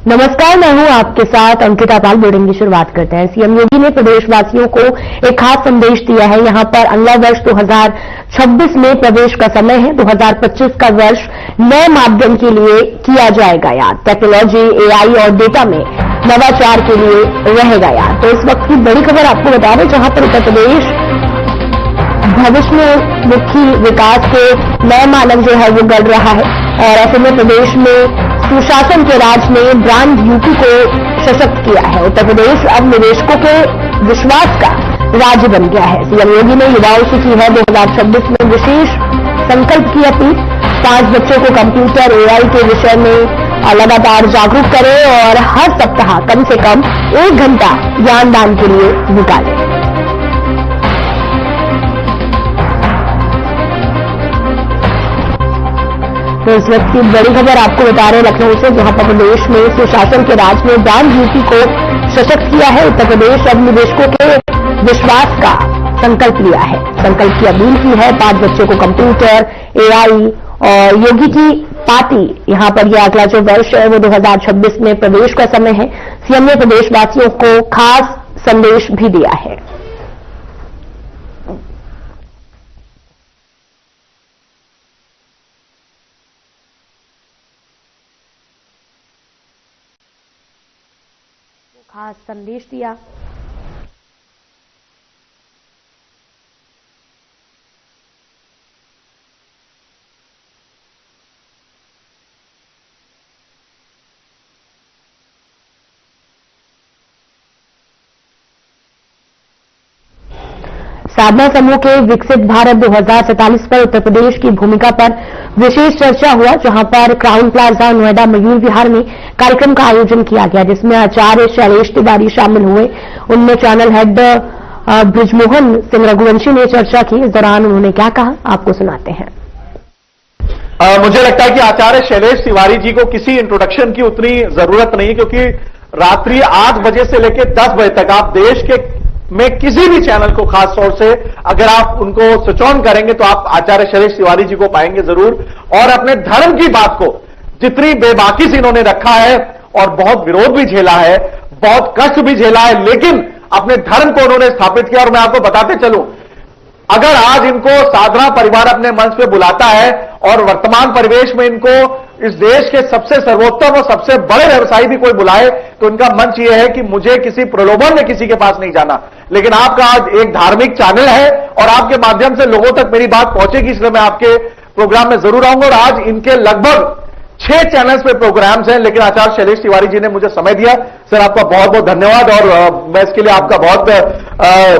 नमस्कार, मैं हूं आपके साथ अंकिता पाल। बुलेटिन की शुरुआत करते हैं। सीएम योगी ने प्रदेशवासियों को एक खास संदेश दिया है। यहां पर अगला वर्ष 2026 में प्रवेश का समय है। 2025 का वर्ष नए माध्यम के लिए किया जाएगा याद। टेक्नोलॉजी, एआई और डेटा में नवाचार के लिए रहेगा याद। तो इस वक्त की बड़ी खबर आपको बता दें, जहां पर उत्तर प्रदेश भविष्योन्मुखी विकास के नए मानक जो है वो गढ़ रहा है और ऐसे में प्रदेश में सुशासन के राज ने ब्रांड यूपी को सशक्त किया है। उत्तर प्रदेश अब निवेशकों के विश्वास का राज्य बन गया है। सीएम योगी ने युवाओं से की है 2026 में विशेष संकल्प की अपील। 5 बच्चों को कंप्यूटर, एआई के विषय में लगातार जागरूक करें और हर सप्ताह कम से कम 1 घंटा ज्ञानदान के लिए निकालें। तो इस वक्त की बड़ी खबर आपको बता रहे हैं लखनऊ से, जहां पर प्रदेश में सुशासन के राज में ब्रांड यूपी को सशक्त किया है। उत्तर प्रदेश अब निवेशकों के विश्वास का संकल्प लिया है। संकल्प की अपील की है। 5 बच्चों को कंप्यूटर, एआई और योगी की पार्टी। यहां पर यह अगला जो वर्ष है वो 2026 में प्रवेश का समय है। सीएम ने प्रदेशवासियों को खास संदेश भी दिया है। खास संदेश दिया। साधना समूह के विकसित भारत 2047 पर उत्तर प्रदेश की भूमिका पर विशेष चर्चा हुआ, जहां पर क्राउन प्लाजा नोएडा मयूर विहार में कार्यक्रम का आयोजन किया गया, जिसमें आचार्य शैलेश तिवारी शामिल हुए। उनमें चैनल हेड ब्रिजमोहन सिंह रघुवंशी ने चर्चा की। इस दौरान उन्होंने क्या कहा, आपको सुनाते हैं। मुझे लगता है कि आचार्य शैलेश तिवारी जी को किसी इंट्रोडक्शन की उतनी जरूरत नहीं है, क्योंकि रात्रि 8 बजे से लेकर 10 बजे तक आप देश के में किसी भी चैनल को खास तौर से अगर आप उनको स्विच ऑन करेंगे तो आप आचार्य शैलेश तिवारी जी को पाएंगे जरूर। और अपने धर्म की बात को जितनी बेबाकी से इन्होंने रखा है और बहुत विरोध भी झेला है, बहुत कष्ट भी झेला है, लेकिन अपने धर्म को उन्होंने स्थापित किया। और मैं आपको बताते चलूं, अगर आज इनको साधना परिवार अपने मंच पे बुलाता है और वर्तमान परिवेश में इनको इस देश के सबसे सर्वोत्तम और सबसे बड़े व्यवसायी भी कोई बुलाए तो इनका मंच यह है कि मुझे किसी प्रलोभन में किसी के पास नहीं जाना। लेकिन आपका आज एक धार्मिक चैनल है और आपके माध्यम से लोगों तक मेरी बात पहुंचेगी, इसलिए मैं आपके प्रोग्राम में जरूर आऊंगा। और आज इनके लगभग 6 चैनल्स पे प्रोग्राम्स हैं, लेकिन आचार्य शैलेश तिवारी जी ने मुझे समय दिया। सर, आपका बहुत बहुत धन्यवाद और मैं इसके लिए आपका बहुत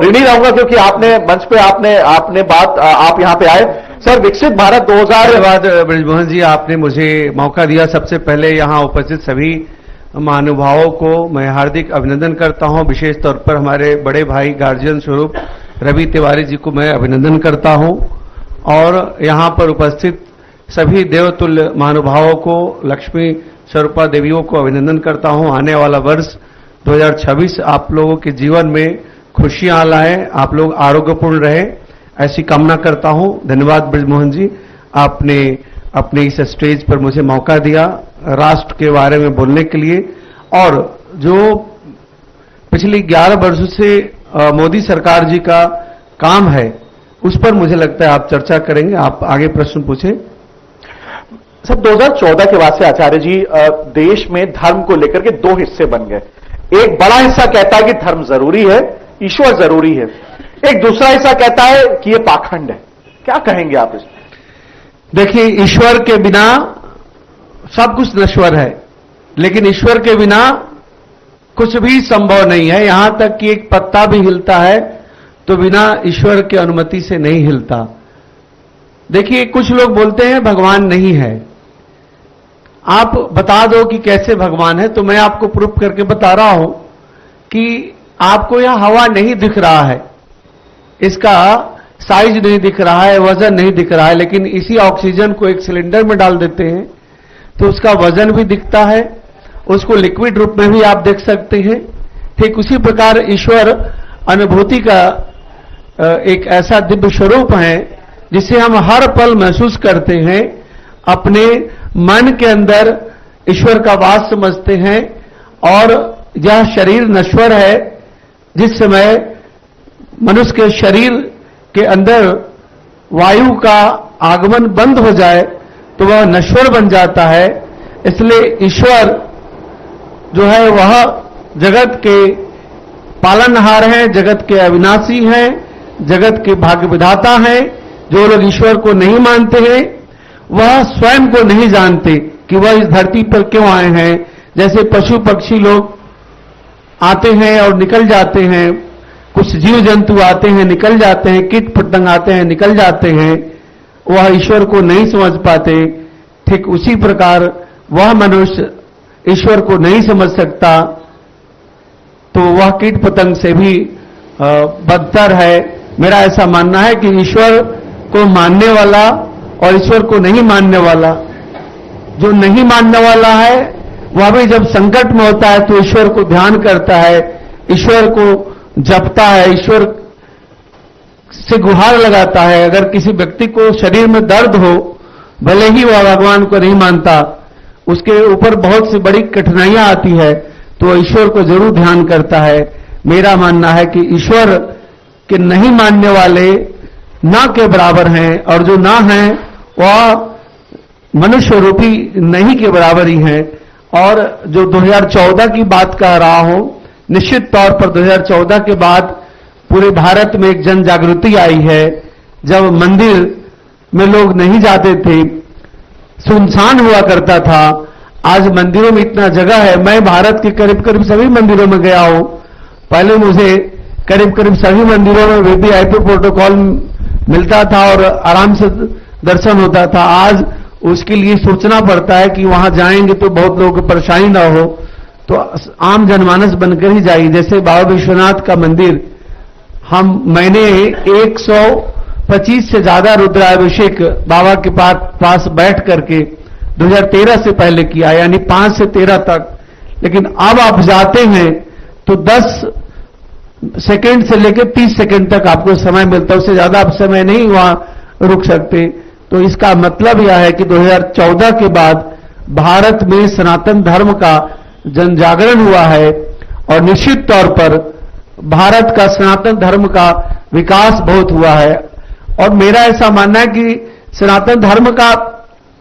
ऋणी रहूंगा, क्योंकि आपने मंच पे आपने बात आप यहां पे आए। सर, विकसित भारत 2000। धन्यवाद ब्रिजमोहन जी, आपने मुझे मौका दिया। सबसे पहले यहां उपस्थित सभी महानुभावों को मैं हार्दिक अभिनंदन करता हूं। विशेष तौर पर हमारे बड़े भाई गार्जियन स्वरूप रवि तिवारी जी को मैं अभिनंदन करता हूं और यहां पर उपस्थित सभी देवतुल्य महानुभावों को, लक्ष्मी स्वरूपा देवियों को अभिनंदन करता हूं। आने वाला वर्ष 2026 आप लोगों के जीवन में खुशियां लाए, आप लोग आरोग्यपूर्ण रहे, ऐसी कामना करता हूं। धन्यवाद ब्रिजमोहन जी, आपने अपने इस स्टेज पर मुझे मौका दिया राष्ट्र के बारे में बोलने के लिए। और जो पिछली 11 वर्षों से मोदी सरकार जी का काम है, उस पर मुझे लगता है आप चर्चा करेंगे। आप आगे प्रश्न पूछें। सर, 2014 के बाद से आचार्य जी देश में धर्म को लेकर के 2 हिस्से बन गए। एक बड़ा हिस्सा कहता है कि धर्म जरूरी है, ईश्वर जरूरी है। एक दूसरा हिस्सा कहता है कि ये पाखंड है। क्या कहेंगे आप इसमें? देखिए, ईश्वर के बिना सब कुछ नश्वर है, लेकिन ईश्वर के बिना कुछ भी संभव नहीं है। यहां तक कि एक पत्ता भी हिलता है तो बिना ईश्वर की अनुमति से नहीं हिलता। देखिए, कुछ लोग बोलते हैं भगवान नहीं है। आप बता दो कि कैसे भगवान है, तो मैं आपको प्रूफ करके बता रहा हूं कि आपको यहां हवा नहीं दिख रहा है, इसका साइज नहीं दिख रहा है, वजन नहीं दिख रहा है, लेकिन इसी ऑक्सीजन को एक सिलेंडर में डाल देते हैं तो उसका वजन भी दिखता है, उसको लिक्विड रूप में भी आप देख सकते हैं। ठीक उसी प्रकार ईश्वर अनुभूति का एक ऐसा दिव्य स्वरूप है जिसे हम हर पल महसूस करते हैं। अपने मन के अंदर ईश्वर का वास समझते हैं, और यह शरीर नश्वर है। जिस समय मनुष्य के शरीर के अंदर वायु का आगमन बंद हो जाए तो वह नश्वर बन जाता है। इसलिए ईश्वर जो है वह जगत के पालनहार हैं, जगत के अविनाशी हैं, जगत के भाग्य विधाता हैं। जो लोग ईश्वर को नहीं मानते हैं वह स्वयं को नहीं जानते कि वह इस धरती पर क्यों आए हैं। जैसे पशु पक्षी लोग आते हैं और निकल जाते हैं, कुछ जीव जंतु आते हैं निकल जाते हैं, कीट पतंग आते हैं निकल जाते हैं, वह ईश्वर को नहीं समझ पाते। ठीक उसी प्रकार वह मनुष्य ईश्वर को नहीं समझ सकता तो वह कीट पतंग से भी बदतर है। मेरा ऐसा मानना है कि ईश्वर को मानने वाला और ईश्वर को नहीं मानने वाला, जो नहीं मानने वाला है वह भी जब संकट में होता है तो ईश्वर को ध्यान करता है, ईश्वर को जपता है, ईश्वर से गुहार लगाता है। अगर किसी व्यक्ति को शरीर में दर्द हो, भले ही वह भगवान को नहीं मानता, उसके ऊपर बहुत सी बड़ी कठिनाइयां आती है तो ईश्वर को जरूर ध्यान करता है। मेरा मानना है कि ईश्वर के नहीं मानने वाले ना के बराबर हैं और जो ना हैं वह मनुष्य रूपी नहीं के बराबर ही हैं। और जो 2014 की बात कह रहा हूं, निश्चित तौर पर 2014 के बाद पूरे भारत में एक जन जागृति आई है। जब मंदिर में लोग नहीं जाते थे, सुनसान हुआ करता था, आज मंदिरों में इतना जगह है। मैं भारत के करीब करीब सभी मंदिरों में गया हूं। पहले मुझे करीब करीब सभी मंदिरों में वीवीआईपी प्रोटोकॉल मिलता था और आराम से दर्शन होता था। आज उसके लिए सोचना पड़ता है कि वहां जाएंगे तो बहुत लोगों को परेशानी ना हो, तो आम जनमानस बनकर ही जाइए। जैसे बाबा विश्वनाथ का मंदिर मैंने 125 से ज्यादा रुद्राभिषेक बाबा के पास बैठ करके 2013 से पहले किया, यानी 5 से 13 तक। लेकिन अब आप जाते हैं तो 10 सेकंड से लेकर 30 सेकंड तक आपको समय मिलता है, उससे ज्यादा आप समय नहीं वहां रुक सकते। तो इसका मतलब यह है कि 2014 के बाद भारत में सनातन धर्म का जन जागरण हुआ है और निश्चित तौर पर भारत का सनातन धर्म का विकास बहुत हुआ है। और मेरा ऐसा मानना है कि सनातन धर्म का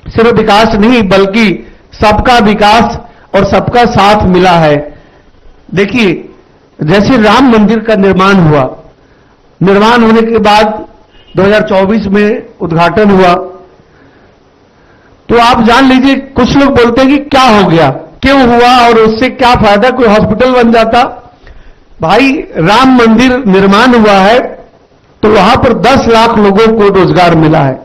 सिर्फ विकास नहीं बल्कि सबका विकास और सबका साथ मिला है। देखिए, जैसे राम मंदिर का निर्माण हुआ, निर्माण होने के बाद 2024 में उद्घाटन हुआ, तो आप जान लीजिए कुछ लोग बोलते हैं कि क्या हो गया, क्यों हुआ और उससे क्या फायदा, कोई हॉस्पिटल बन जाता। भाई, राम मंदिर निर्माण हुआ है तो वहां पर 10 लाख लोगों को रोजगार मिला है।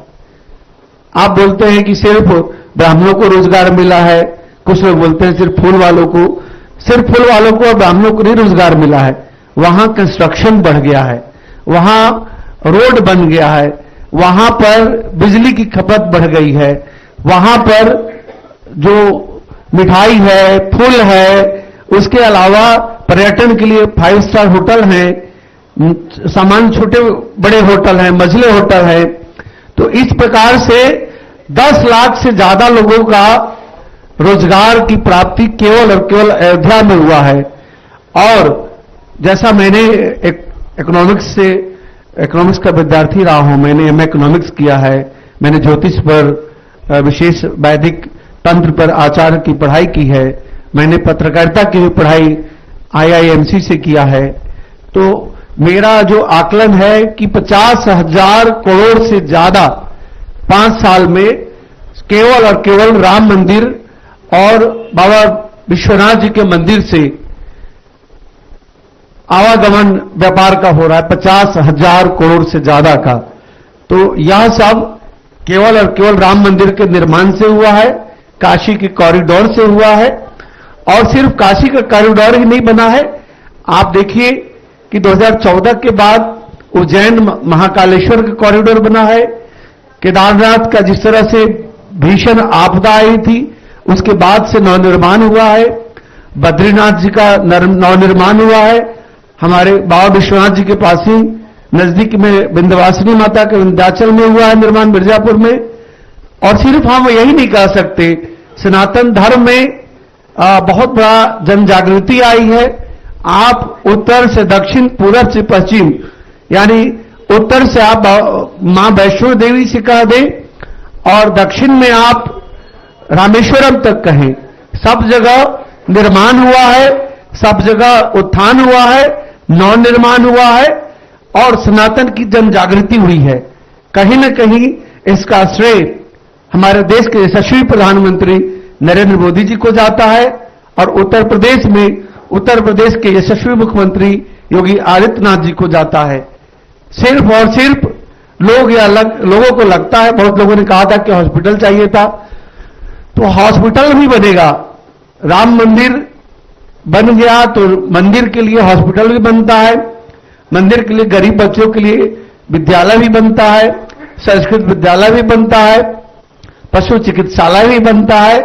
आप बोलते हैं कि सिर्फ ब्राह्मणों को रोजगार मिला है, कुछ लोग बोलते हैं सिर्फ फूल वालों को। सिर्फ फूल वालों को और ब्राह्मणों को नहीं रोजगार मिला है, वहां कंस्ट्रक्शन बढ़ गया है, वहां रोड बन गया है, वहां पर बिजली की खपत बढ़ गई है, वहां पर जो मिठाई है, फूल है, उसके अलावा पर्यटन के लिए 5 स्टार होटल हैं, सामान्य छोटे बड़े होटल हैं, मझले होटल हैं। तो इस प्रकार से 10 लाख से ज्यादा लोगों का रोजगार की प्राप्ति केवल और केवल अयोध्या में हुआ है। और जैसा मैंने इकोनॉमिक्स का विद्यार्थी रहा हूं, मैंने एमए इकोनॉमिक्स किया है, मैंने ज्योतिष पर विशेष वैदिक तंत्र पर आचार्य की पढ़ाई की है, मैंने पत्रकारिता की भी पढ़ाई आईआईएमसी से किया है। तो मेरा जो आकलन है कि 50,000 करोड़ से ज्यादा 5 साल में केवल और केवल राम मंदिर और बाबा विश्वनाथ जी के मंदिर से आवागमन व्यापार का हो रहा है, 50,000 करोड़ से ज्यादा का। तो यह सब केवल और केवल राम मंदिर के निर्माण से हुआ है, काशी के कॉरिडोर से हुआ है। और सिर्फ काशी का कॉरिडोर ही नहीं बना है, आप देखिए कि 2014 के बाद उज्जैन महाकालेश्वर का कॉरिडोर बना है, केदारनाथ का जिस तरह से भीषण आपदा आई थी उसके बाद से नवनिर्माण हुआ है, बद्रीनाथ जी का नवनिर्माण हुआ है, हमारे बाबा विश्वनाथ जी के पास ही नजदीक में विंध्यवासिनी माता के विंध्याचल में हुआ है निर्माण, मिर्जापुर में। और सिर्फ हम यही नहीं कह सकते, सनातन धर्म में बहुत बड़ा जन जागृति आई है। आप उत्तर से दक्षिण, पूरब से पश्चिम, यानी उत्तर से आप मां वैष्णो देवी से कह दें और दक्षिण में आप रामेश्वरम तक कहें, सब जगह निर्माण हुआ है, सब जगह उत्थान हुआ है, नव निर्माण हुआ है और सनातन की जन जागृति हुई है। कहीं न कहीं इसका श्रेय हमारे देश के यशस्वी प्रधानमंत्री नरेंद्र मोदी जी को जाता है और उत्तर प्रदेश में उत्तर प्रदेश के यशस्वी मुख्यमंत्री योगी आदित्यनाथ जी को जाता है। सिर्फ और सिर्फ लोगों को लगता है, बहुत लोगों ने कहा था कि हॉस्पिटल चाहिए था, तो हॉस्पिटल भी बनेगा। राम मंदिर बन गया तो मंदिर के लिए हॉस्पिटल भी बनता है, मंदिर के लिए गरीब बच्चों के लिए विद्यालय भी बनता है, संस्कृत विद्यालय भी बनता है, पशु चिकित्सालय भी बनता है।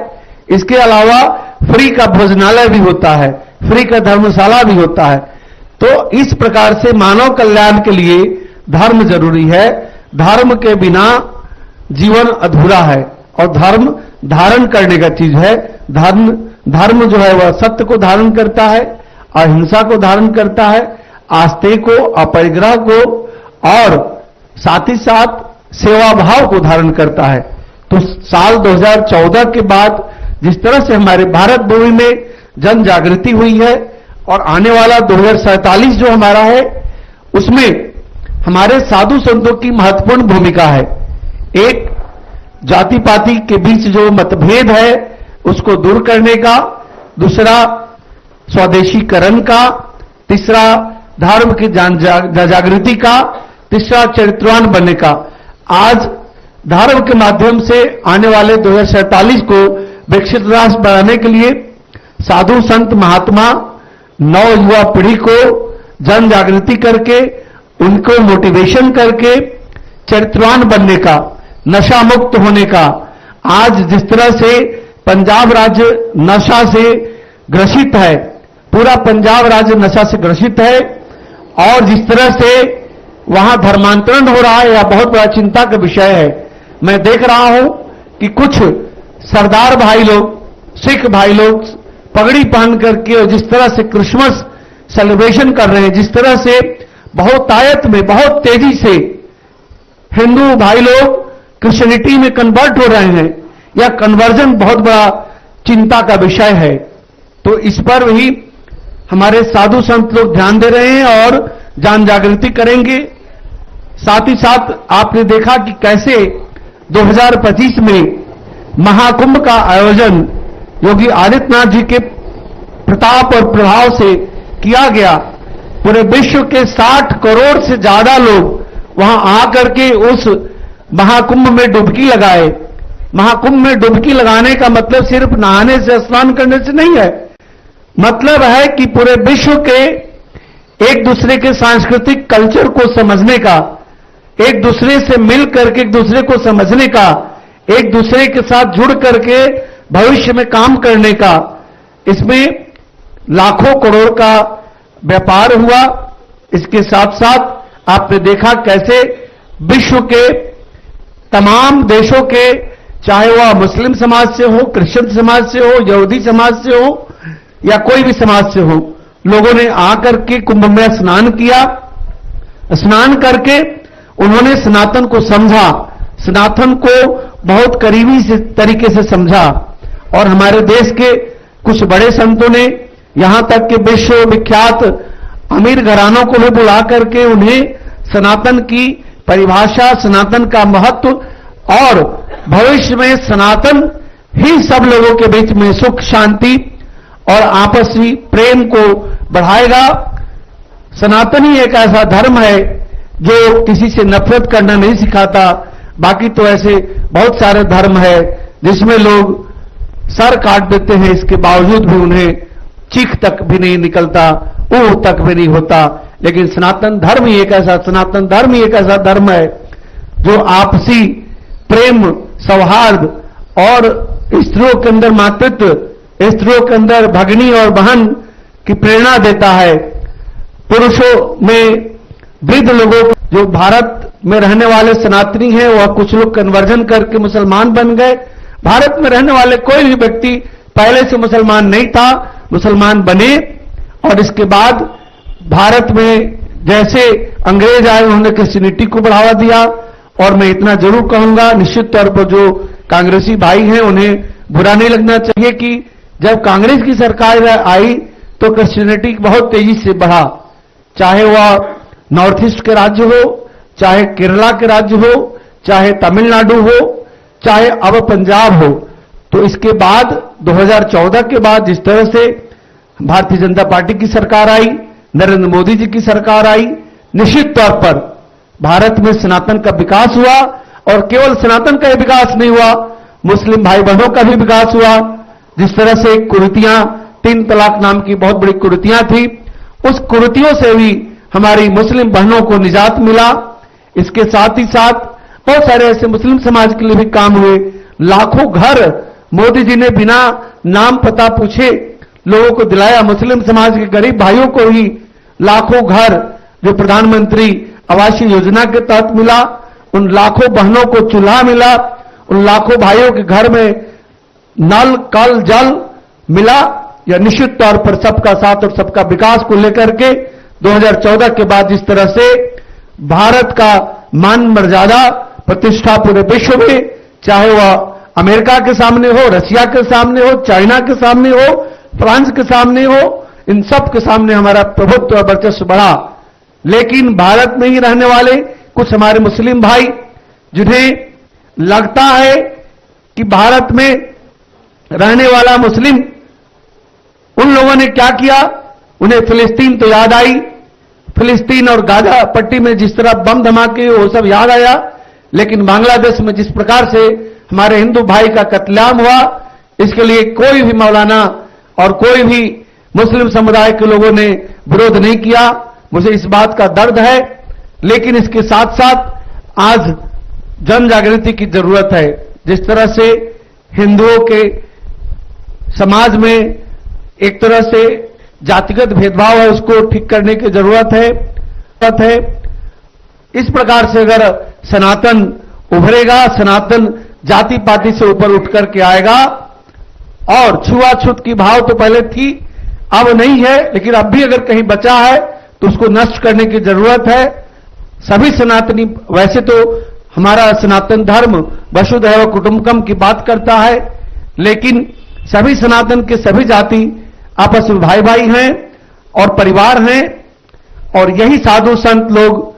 इसके अलावा फ्री का भोजनालय भी होता है, फ्री का धर्मशाला भी होता है। तो इस प्रकार से मानव कल्याण के लिए धर्म जरूरी है। धर्म के बिना जीवन अधूरा है और धर्म धारण करने का चीज है। धर्म जो है वह सत्य को धारण करता है, अहिंसा को धारण करता है, आस्थे को, अपरिग्रह को और साथ ही साथ सेवा भाव को धारण करता है। तो साल 2014 के बाद जिस तरह से हमारे भारत भूमि में जन जागृति हुई है और आने वाला 2047 जो हमारा है उसमें हमारे साधु संतों की महत्वपूर्ण भूमिका है। एक, जाति पाति के बीच जो मतभेद है उसको दूर करने का, दूसरा स्वदेशीकरण का, तीसरा धर्म की जागृति का, तीसरा चरित्रवान बनने का। आज धर्म के माध्यम से आने वाले 2047 को विकसित राष्ट्र बनाने के लिए साधु संत महात्मा नव युवा पीढ़ी को जन जागृति करके, उनको मोटिवेशन करके चरित्रवान बनने का, नशा मुक्त होने का। आज जिस तरह से पंजाब राज्य नशा से ग्रसित है, पूरा पंजाब राज्य नशा से ग्रसित है और जिस तरह से वहां धर्मांतरण हो रहा है, यह बहुत बड़ा चिंता का विषय है। मैं देख रहा हूं कि कुछ सरदार भाई लोग, सिख भाई लोग पगड़ी पहन करके और जिस तरह से क्रिसमस सेलिब्रेशन कर रहे हैं, जिस तरह से बहुतायत में बहुत तेजी से हिंदू भाई लोग क्रिश्चियनिटी में कन्वर्ट हो रहे हैं, यह कन्वर्जन बहुत बड़ा चिंता का विषय है। तो इस पर भी हमारे साधु संत लोग ध्यान दे रहे हैं और जन जागृति करेंगे। साथ ही साथ आपने देखा कि कैसे 2025 में महाकुंभ का आयोजन योगी आदित्यनाथ जी के प्रताप और प्रभाव से किया गया। पूरे विश्व के 60 करोड़ से ज्यादा लोग वहां आकर के उस महाकुंभ में डुबकी लगाए। महाकुंभ में डुबकी लगाने का मतलब सिर्फ नहाने से, स्नान करने से नहीं है। मतलब है कि पूरे विश्व के एक दूसरे के सांस्कृतिक कल्चर को समझने का, एक दूसरे से मिल करके एक दूसरे को समझने का, एक दूसरे के साथ जुड़ करके भविष्य में काम करने का। इसमें लाखों करोड़ का व्यापार हुआ। इसके साथ साथ आपने देखा कैसे विश्व के तमाम देशों के, चाहे वह मुस्लिम समाज से हो, क्रिश्चियन समाज से हो, यहूदी समाज से हो या कोई भी समाज से हो, लोगों ने आकर के कुंभ में स्नान किया। स्नान करके उन्होंने सनातन को समझा, सनातन को बहुत करीबी से तरीके से समझा और हमारे देश के कुछ बड़े संतों ने यहां तक कि विश्व विख्यात अमीर घरानों को भी बुला करके उन्हें सनातन की परिभाषा, सनातन का महत्व और भविष्य में सनातन ही सब लोगों के बीच में सुख, शांति और आपसी प्रेम को बढ़ाएगा। सनातन ही एक ऐसा धर्म है जो किसी से नफरत करना नहीं सिखाता। बाकी तो ऐसे बहुत सारे धर्म है जिसमें लोग सर काट देते हैं, इसके बावजूद भी उन्हें चीख तक भी नहीं निकलता, ऊह तक भी नहीं होता। लेकिन सनातन धर्म ही एक ऐसा धर्म है जो आपसी प्रेम, सौहार्द और स्त्रियों के अंदर मातृत्व, स्त्रियों के अंदर भगिनी और बहन की प्रेरणा देता है। पुरुषों में वृद्ध लोगों, जो भारत में रहने वाले सनातनी हैं, वह कुछ लोग कन्वर्जन करके मुसलमान बन गए। भारत में रहने वाले कोई भी व्यक्ति पहले से मुसलमान नहीं था, मुसलमान बने। और इसके बाद भारत में जैसे अंग्रेज आए उन्होंने क्रिश्चियनिटी को बढ़ावा दिया। और मैं इतना जरूर कहूंगा, निश्चित तौर पर जो कांग्रेसी भाई हैं उन्हें बुरा नहीं लगना चाहिए कि जब कांग्रेस की सरकार आई तो क्रिश्चियनिटी बहुत तेजी से बढ़ा, चाहे वह नॉर्थ ईस्ट के राज्य हो, चाहे केरला के राज्य हो, चाहे तमिलनाडु हो, चाहे अब पंजाब हो। तो इसके बाद 2014 के बाद जिस तरह से भारतीय जनता पार्टी की सरकार आई, नरेंद्र मोदी जी की सरकार आई, निश्चित तौर पर भारत में सनातन का विकास हुआ। और केवल सनातन का ही विकास नहीं हुआ, मुस्लिम भाई बहनों का भी विकास हुआ। जिस तरह से कुरीतियां, 3 तलाक नाम की बहुत बड़ी कुरीतियां थी, उस कुरीतियों से भी हमारी मुस्लिम बहनों को निजात मिला। इसके साथ ही साथ बहुत सारे ऐसे मुस्लिम समाज के लिए भी काम हुए। लाखों घर मोदी जी ने बिना नाम पता पूछे लोगों को दिलाया। मुस्लिम समाज के गरीब भाइयों को ही लाखों घर जो प्रधानमंत्री आवास योजना के तहत मिला, उन लाखों बहनों को चूल्हा मिला, उन लाखों भाइयों के घर में नल, कल, जल मिला। या निश्चित तौर पर सबका साथ और सबका विकास को लेकर के 2014 के बाद जिस तरह से भारत का मान मर्यादा, प्रतिष्ठा पूरे विश्व में, चाहे वह अमेरिका के सामने हो, रशिया के सामने हो, चाइना के सामने हो, फ्रांस के सामने हो, इन सब के सामने हमारा प्रभुत्व और वर्चस्व बढ़ा। लेकिन भारत में ही रहने वाले कुछ हमारे मुस्लिम भाई जिन्हें लगता है कि भारत में रहने वाला मुस्लिम, उन लोगों ने क्या किया, उन्हें फिलिस्तीन तो याद आई, फिलिस्तीन और गाजा पट्टी में जिस तरह बम धमाके वो सब याद आया। लेकिन बांग्लादेश में जिस प्रकार से हमारे हिंदू भाई का कत्लेआम हुआ, इसके लिए कोई भी मौलाना और कोई भी मुस्लिम समुदाय के लोगों ने विरोध नहीं किया। मुझे इस बात का दर्द है। लेकिन इसके साथ साथ आज जन जागृति की जरूरत है। जिस तरह से हिंदुओं के समाज में एक तरह से जातिगत भेदभाव है, उसको ठीक करने की जरूरत है। इस प्रकार से अगर सनातन उभरेगा, सनातन जाति पाति से ऊपर उठ करके आएगा। और छुआछूत की भाव तो पहले थी, अब नहीं है, लेकिन अब भी अगर कहीं बचा है तो उसको नष्ट करने की जरूरत है। सभी सनातनी, वैसे तो हमारा सनातन धर्म वसुधैव कुटुंबकम की बात करता है, लेकिन सभी सनातन के सभी जाति आपस में भाई भाई हैं और परिवार हैं। और यही साधु संत लोग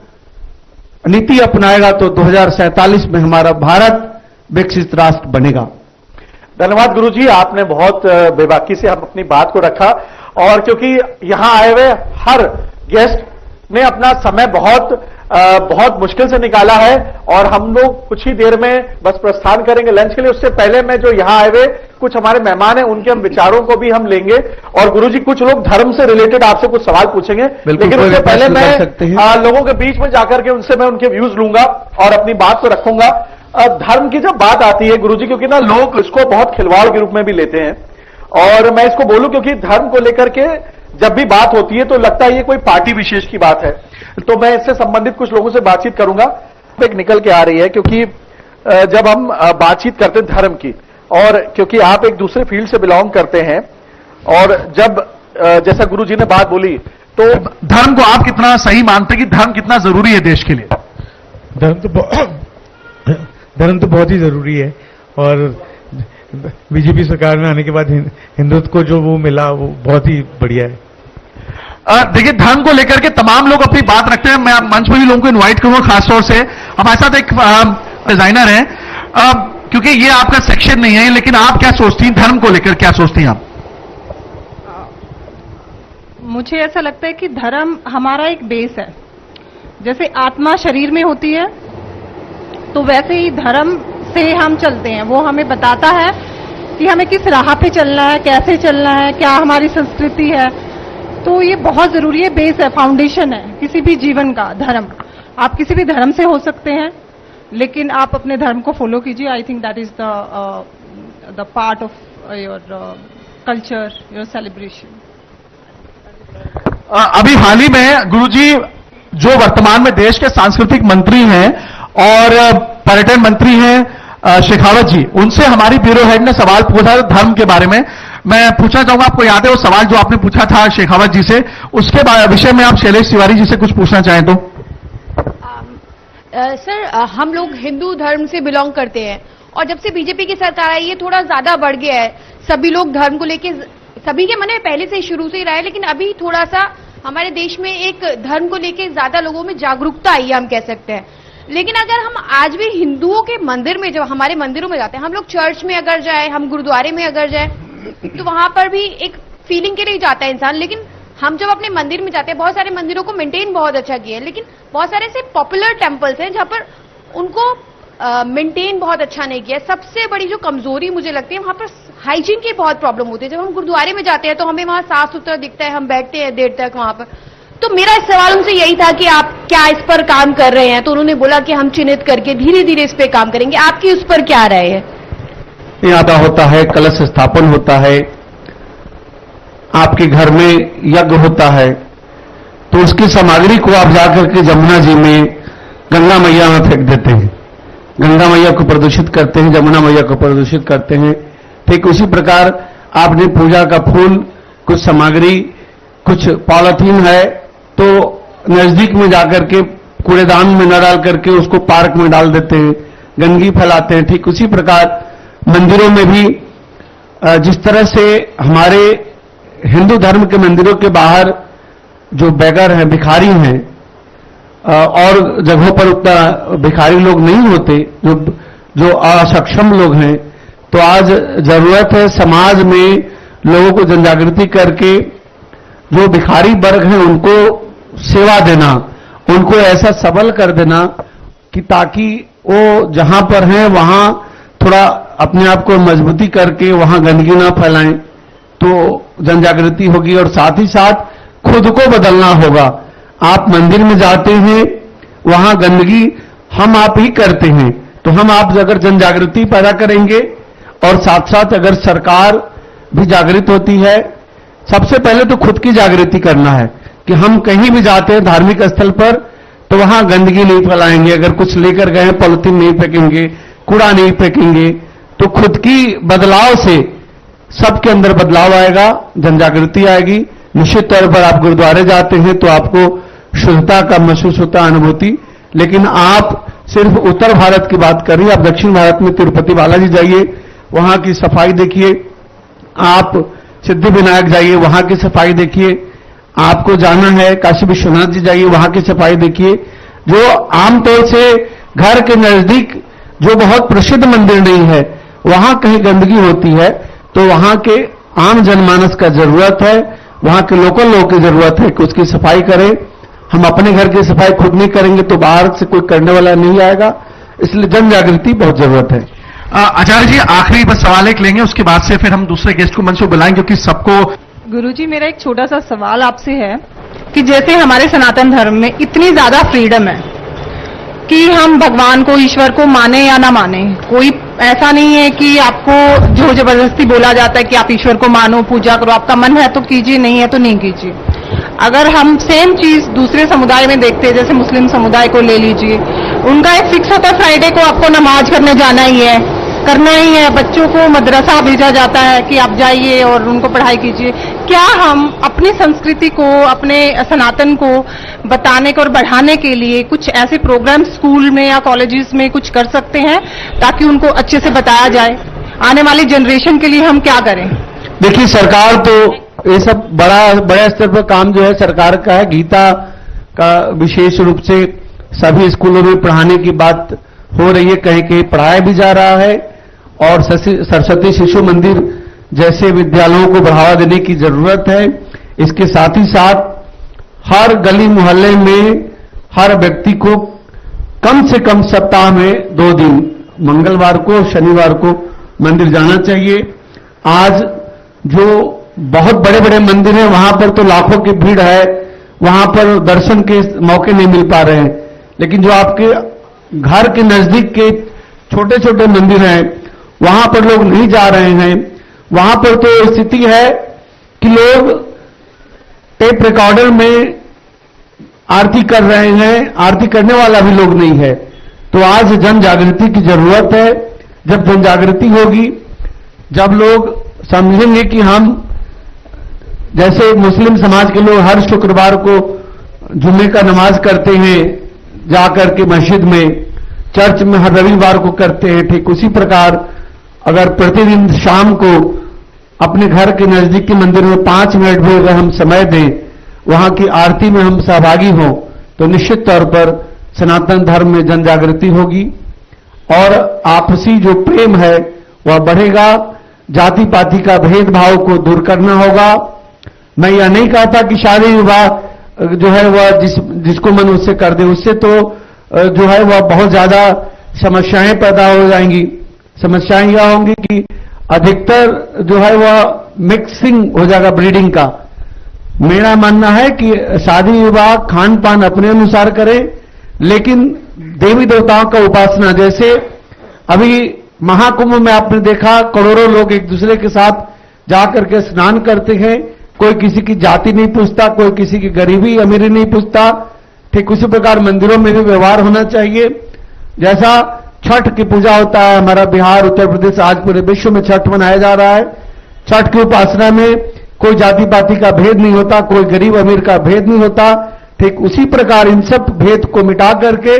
नीति अपनाएगा तो 2047 में हमारा भारत विकसित राष्ट्र बनेगा। धन्यवाद गुरुजी, आपने बहुत बेबाकी से हम अपनी बात को रखा। और क्योंकि यहां आए हुए हर गेस्ट ने अपना समय बहुत मुश्किल से निकाला है और हम लोग कुछ ही देर में बस प्रस्थान करेंगे लंच के लिए। उससे पहले मैं जो यहां आए हुए कुछ हमारे मेहमान हैं, उनके हम विचारों को भी हम लेंगे। और गुरुजी, कुछ लोग धर्म से रिलेटेड आपसे कुछ सवाल पूछेंगे, लेकिन उससे पहले मैं लोगों के बीच में जाकर के उनसे मैं उनके व्यूज लूंगा और अपनी बात को रखूंगा। धर्म की जब बात आती है गुरुजी, क्योंकि ना लोग इसको बहुत खिलवाड़ के रूप में भी लेते हैं, और मैं इसको बोलूं क्योंकि धर्म को लेकर के जब भी बात होती है तो लगता है ये कोई पार्टी विशेष की बात है। तो मैं इससे संबंधित कुछ लोगों से बातचीत करूंगा। एक निकल के आ रही है, क्योंकि जब हम बातचीत करते हैं धर्म की, और क्योंकि आप एक दूसरे फील्ड से बिलोंग करते हैं, और जब जैसा गुरुजी ने बात बोली, तो धर्म को आप कितना सही मानते हैं कि धर्म कितना जरूरी है देश के लिए? धर्म तो बहुत ही जरूरी है। और बीजेपी सरकार में आने के बाद हिंदुत्व को जो वो मिला वो बहुत ही बढ़िया है। देखिए, धर्म को लेकर के तमाम लोग अपनी बात रखते हैं। मैं मंच पर भी लोगों को इनवाइट करूंगा, खासतौर से हमारे साथ एक डिजाइनर है, क्योंकि ये आपका सेक्शन नहीं है, लेकिन आप क्या सोचती हैं धर्म को लेकर, क्या सोचती हैं आप? मुझे ऐसा लगता है कि धर्म हमारा एक बेस है। जैसे आत्मा शरीर में होती है, तो वैसे ही धर्म से हम चलते हैं। वो हमें बताता है कि हमें किस राह पे चलना है, कैसे चलना है, क्या हमारी संस्कृति है। तो ये बहुत जरूरी है, बेस है, फाउंडेशन है किसी भी जीवन का धर्म। आप किसी भी धर्म से हो सकते हैं, लेकिन आप अपने धर्म को फॉलो कीजिए। I think that is the part of your culture, your celebration. अभी हाल ही में गुरुजी, जो वर्तमान में देश के सांस्कृतिक मंत्री हैं और पर्यटन मंत्री हैं शेखावत जी, उनसे हमारी ब्यूरो हेड ने सवाल पूछा धर्म के बारे में। मैं पूछना चाहूंगा, आपको याद है वो सवाल जो आपने पूछा था शेखावत जी से, उसके विषय में आप शैलेश तिवारी जी से कुछ पूछना चाहें तो? सर, हम लोग हिंदू धर्म से बिलोंग करते हैं और जब से बीजेपी की सरकार आई है थोड़ा ज्यादा बढ़ गया है। सभी लोग धर्म को लेके, सभी के मन में पहले से शुरू से ही रहा है, लेकिन अभी थोड़ा सा हमारे देश में एक धर्म को लेके ज्यादा लोगों में जागरूकता आई है, हम कह सकते हैं। लेकिन अगर हम आज भी हिंदुओं के मंदिर में, जब हमारे मंदिरों में जाते हैं, हम लोग चर्च में अगर जाए, हम गुरुद्वारे में अगर जाए, तो वहां पर भी एक फीलिंग के लिए जाता है इंसान। लेकिन हम जब अपने मंदिर में जाते हैं, बहुत सारे मंदिरों को मेंटेन बहुत अच्छा किया है, लेकिन बहुत सारे ऐसे पॉपुलर टेम्पल्स हैं जहां पर उनको मेंटेन बहुत अच्छा नहीं किया। सबसे बड़ी जो कमजोरी मुझे लगती है, वहां पर हाइजीन की बहुत प्रॉब्लम होती है। जब हम गुरुद्वारे में जाते हैं तो हमें वहां साफ सुथरा दिखता है, हम बैठते हैं देर तक वहां पर। तो मेरा सवाल उनसे यही था कि आप क्या इस पर काम कर रहे हैं? तो उन्होंने बोला कि हम चिन्हित करके धीरे धीरे इस पे काम करेंगे। आपकी उस पर क्या राय है? यादा होता है, कलश स्थापन होता है, आपके घर में यज्ञ होता है, तो उसकी सामग्री को आप जाकर के जमुना जी में गंगा मैया में फेंक देते हैं, गंगा मैया को प्रदूषित करते हैं, जमुना मैया को प्रदूषित करते हैं। ठीक उसी प्रकार आपने पूजा का फूल, कुछ सामग्री, कुछ पॉलिथीन है तो नजदीक में जाकर के कूड़ेदान में न डाल करके उसको पार्क में डाल देते हैं, गंदगी फैलाते हैं। ठीक उसी प्रकार मंदिरों में भी जिस तरह से हमारे हिंदू धर्म के मंदिरों के बाहर जो बेगर हैं, भिखारी हैं, और जगहों पर उतना भिखारी लोग नहीं होते, जो असक्षम लोग हैं, तो आज जरूरत है समाज में लोगों को जनजागृति करके जो भिखारी वर्ग हैं उनको सेवा देना, उनको ऐसा सबल कर देना कि ताकि वो जहां पर हैं वहां थोड़ा अपने आप को मजबूती करके वहां गंदगी ना फैलाएं, तो जनजागृति होगी। और साथ ही साथ खुद को बदलना होगा। आप मंदिर में जाते हैं, वहां गंदगी हम आप ही करते हैं, तो हम आप अगर जनजागृति पैदा करेंगे और साथ साथ अगर सरकार भी जागृत होती है, सबसे पहले तो खुद की जागृति करना है कि हम कहीं भी जाते हैं धार्मिक स्थल पर तो वहां गंदगी नहीं फैलाएंगे, अगर कुछ लेकर गए पॉलिथीन नहीं फेंकेंगे, कूड़ा नहीं फेंकेंगे, तो खुद की बदलाव से सबके अंदर बदलाव आएगा, जनजागृति आएगी। निश्चित तौर पर आप गुरुद्वारे जाते हैं तो आपको शुद्धता का महसूस होता है, अनुभूति। लेकिन आप सिर्फ उत्तर भारत की बात कर रही है, आप दक्षिण भारत में तिरुपति बालाजी जाइए, वहां की सफाई देखिए, आप सिद्धि विनायक जाइए, वहां की सफाई देखिए, आपको जाना है काशी विश्वनाथ जी जाइए, वहां की सफाई देखिए। जो आमतौर से घर के नजदीक जो बहुत प्रसिद्ध मंदिर नहीं है, वहां कहीं गंदगी होती है, तो वहां के आम जनमानस का जरूरत है, वहां के लोकल लोगों की जरूरत है कि उसकी सफाई करें। हम अपने घर की सफाई खुद नहीं करेंगे तो बाहर से कोई करने वाला नहीं आएगा, इसलिए जन जागृति बहुत जरूरत है। आचार्य जी, आखिरी बस सवाल एक लेंगे, उसके बाद से फिर हम दूसरे गेस्ट को मंच पर बुलाएंगे, क्योंकि सबको। गुरुजी, मेरा एक छोटा सा सवाल आपसे है कि जैसे हमारे सनातन धर्म में इतनी ज्यादा फ्रीडम है कि हम भगवान को, ईश्वर को माने या ना माने, कोई ऐसा नहीं है कि आपको जो जबरदस्ती बोला जाता है कि आप ईश्वर को मानो, पूजा करो, आपका मन है तो कीजिए, नहीं है तो नहीं कीजिए। अगर हम सेम चीज दूसरे समुदाय में देखते हैं, जैसे मुस्लिम समुदाय को ले लीजिए, उनका एक फिक्स होता है फ्राइडे को आपको नमाज करने जाना ही है, करना ही है, बच्चों को मदरसा भेजा जाता है कि आप जाइए और उनको पढ़ाई कीजिए। क्या हम अपनी संस्कृति को, अपने सनातन को बताने को और बढ़ाने के लिए कुछ ऐसे प्रोग्राम स्कूल में या कॉलेजेस में कुछ कर सकते हैं ताकि उनको अच्छे से बताया जाए? आने वाली जनरेशन के लिए हम क्या करें? देखिए, सरकार तो ये सब बड़ा स्तर पर काम जो है सरकार का है। गीता का विशेष रूप से सभी स्कूलों में पढ़ाने की बात हो रही है, कहीं कहीं पढ़ाया भी जा रहा है, और सरस्वती शिशु मंदिर जैसे विद्यालयों को बढ़ावा देने की जरूरत है। इसके साथ ही साथ हर गली मोहल्ले में हर व्यक्ति को कम से कम सप्ताह में 2 दिन, मंगलवार को शनिवार को मंदिर जाना चाहिए। आज जो बहुत बड़े बड़े मंदिर हैं वहां पर तो लाखों की भीड़ है, वहां पर दर्शन के मौके नहीं मिल पा रहे हैं, लेकिन जो आपके घर के नजदीक के छोटे छोटे मंदिर हैं वहां पर लोग नहीं जा रहे हैं। वहां पर तो स्थिति है कि लोग टेप रिकॉर्डर में आरती कर रहे हैं, आरती करने वाला भी लोग नहीं है। तो आज जन जागृति की जरूरत है। जब जन जागृति होगी, जब लोग समझेंगे कि हम जैसे मुस्लिम समाज के लोग हर शुक्रवार को जुम्मे का नमाज करते हैं जाकर के मस्जिद में, चर्च में हर रविवार को करते हैं, ठीक उसी प्रकार अगर प्रतिदिन शाम को अपने घर के नजदीक के मंदिर में 5 मिनट भी अगर हम समय दें, वहां की आरती में हम सहभागी हों, तो निश्चित तौर पर सनातन धर्म में जन जागृति होगी और आपसी जो प्रेम है वह बढ़ेगा। जाति पाति का भेदभाव को दूर करना होगा। मैं यह नहीं कहता कि शादी विवाह जो है वह जिसको मन उससे कर दे, उससे तो जो है वह बहुत ज्यादा समस्याएं पैदा हो जाएंगी। समस्याएं यह होंगी कि अधिकतर जो है वह मिक्सिंग हो जाएगा ब्रीडिंग का। मेरा मानना है कि शादी विवाह खान पान अपने अनुसार करें, लेकिन देवी देवताओं का उपासना, जैसे अभी महाकुंभ में आपने देखा करोड़ों लोग एक दूसरे के साथ जाकर के स्नान करते हैं, कोई किसी की जाति नहीं पूछता, कोई किसी की गरीबी अमीरी नहीं पूछता। ठीक उसी प्रकार मंदिरों में भी व्यवहार होना चाहिए। जैसा छठ की पूजा होता है, हमारा बिहार उत्तर प्रदेश आज पूरे विश्व में छठ मनाया जा रहा है। छठ की उपासना में कोई जाति पाति का भेद नहीं होता, कोई गरीब अमीर का भेद नहीं होता। ठीक उसी प्रकार इन सब भेद को मिटा करके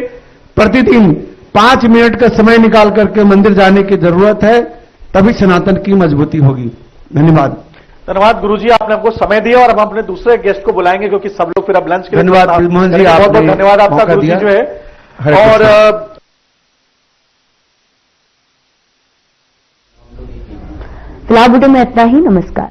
प्रतिदिन 5 मिनट का समय निकाल करके मंदिर जाने की जरूरत है, तभी सनातन की मजबूती होगी। धन्यवाद। धन्यवाद गुरुजी, आपने हमको समय दिया और हम अपने दूसरे गेस्ट को बुलाएंगे क्योंकि सब लोग फिर अब लंच के लिए। धन्यवाद मोहन जी, बहुत बहुत धन्यवाद आपका गुरुजी जो है। और फिलहाल वीडियो में इतना ही। नमस्कार।